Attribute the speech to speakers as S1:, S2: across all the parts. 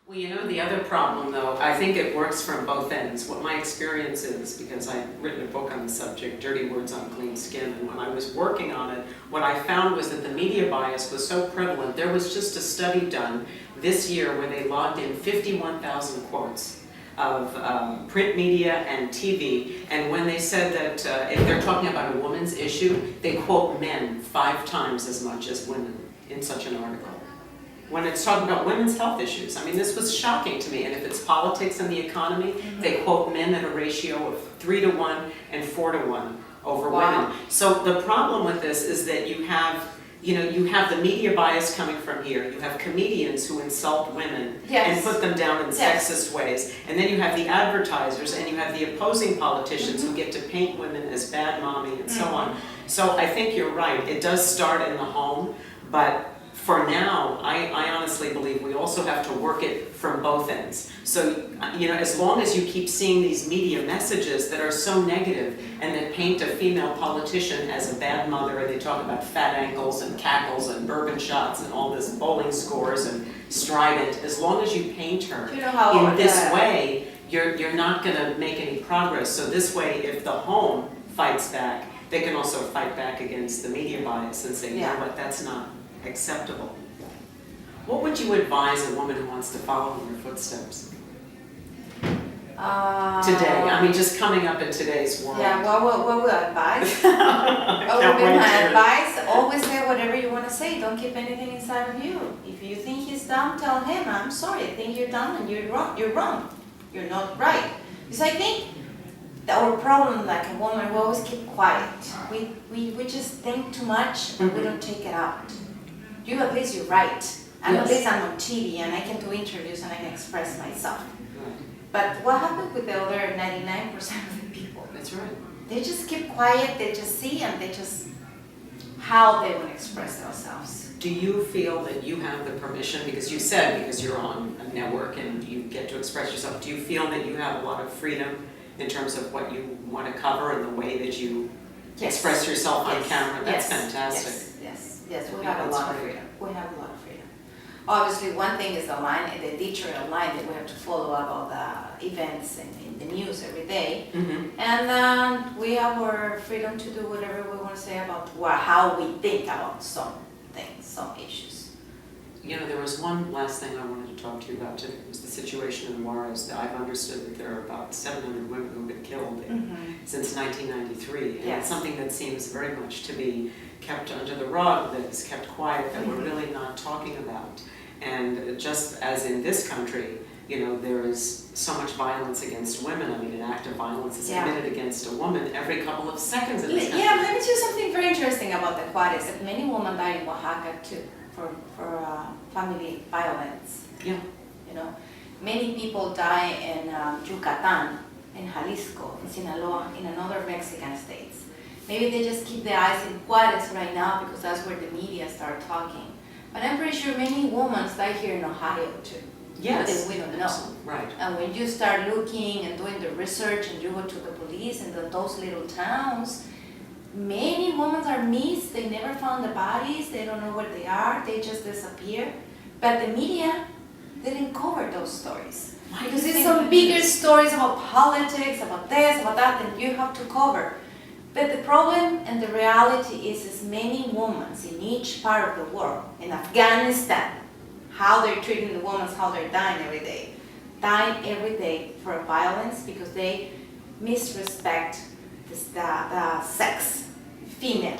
S1: Well, the other problem though, I think it works from both ends. What my experience is, because I've written a book on the subject, Dirty Words on Clean Skin, and when I was working on it, what I found was that the media bias was so prevalent. There was just a study done this year where they logged in 51,000 quotes of print media and TV, and when they said that if they're talking about a woman's issue, they quote men 5 times as much as women in such an article. When it's talking about women's health issues, I mean, this was shocking to me. And if it's politics and the economy, they quote men at a ratio of 3 to 1 and 4 to 1 over women. So the problem with this is that you have the media bias coming from here. You have comedians who insult women and put them down in sexist ways. And then you have the advertisers and you have the opposing politicians who get to paint women as bad mommy and so on. So I think you're right. It does start in the home, but for now, I honestly believe we also have to work it from both ends. So, as long as you keep seeing these media messages that are so negative and that paint a female politician as a bad mother, and they talk about fat ankles and cackles and bourbon shots and all this bowling scores and strident, as long as you paint her in this way, you're not going to make any progress. So this way, if the home fights back, they can also fight back against the media bias and say, you know what, that's not acceptable. What would you advise a woman who wants to follow in your footsteps? Today, I mean, just coming up in today's world.
S2: Yeah, what would I advise? What would be my advice? Always say whatever you want to say. Don't keep anything inside of you. If you think he's dumb, tell him, I'm sorry, I think you're dumb and you're wrong. You're not right. Because I think our problem, like a woman, we always keep quiet. We just think too much and we don't take it out. You at least you're right. And at least I'm on TV and I can do interviews and I can express myself. But what happened with the other 99% of the people?
S1: That's right.
S2: They just keep quiet, they just see and they just how they will express themselves.
S1: Do you feel that you have the permission, because you said because you're on a network and you get to express yourself, do you feel that you have a lot of freedom in terms of what you want to cover and the way that you express yourself on camera? That's fantastic.
S2: Yes, we have a lot of freedom. We have a lot of freedom. Obviously, one thing is the line, the editorial line that we have to follow up all the events in the news every day. And we have our freedom to do whatever we want to say about how we think about some things, some issues.
S1: There was one last thing I wanted to talk to you about today. It was the situation in Juarez. I've understood that there are about 700 women who have been killed since 1993. And it's something that seems very much to be kept under the rug, that is kept quiet, that we're really not talking about. And just as in this country, there is so much violence against women. I mean, an act of violence is committed against a woman every couple of seconds in this country.
S2: Yeah, let me tell you something very interesting about the Juarez, that many women die in Oaxaca too for family violence.
S1: Yeah.
S2: Many people die in Yucatan, in Jalisco, in Sinaloa, in another Mexican states. Maybe they just keep their eyes in Juarez right now because that's where the media start talking. But I'm pretty sure many women die here in Ohio too.
S1: Yes.
S2: That we don't know.
S1: Right.
S2: And when you start looking and doing the research and you go to the police in those little towns, many women are missed. They never found the bodies. They don't know where they are. They just disappear. But the media didn't cover those stories. Because it's some bigger stories about politics, about this, about that, that you have to cover. But the problem and the reality is many women in each part of the world, in Afghanistan, how they're treating the women, how they're dying every day for violence because they misrespect the sex, female,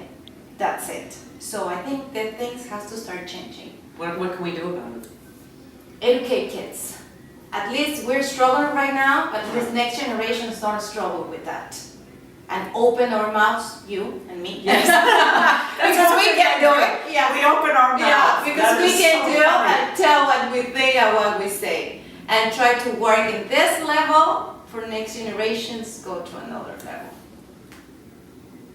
S2: that's it. So I think that things have to start changing.
S1: What can we do about it?
S2: Educate kids. At least we're struggling right now, but this next generation is not struggle with that. And open our mouths, you and me.
S1: Yes.
S2: Because we can do it. Yeah.
S1: We open our mouths.
S2: Yeah, because we can do and tell what we think and what we say. And try to work in this level for next generations, go to another level.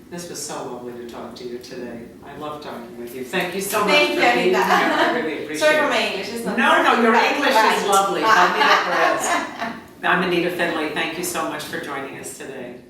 S1: This was so lovely to talk to you today. I love talking with you. Thank you so much
S2: Thank
S1: for
S2: you,
S1: being
S2: Anita.
S1: here. I really appreciate
S2: Sorry
S1: it.
S2: for my English. It's not
S1: No, your English is
S2: Right.
S1: lovely. Palmira Perez. I'm Anita Finlay. Thank you so much for joining us today.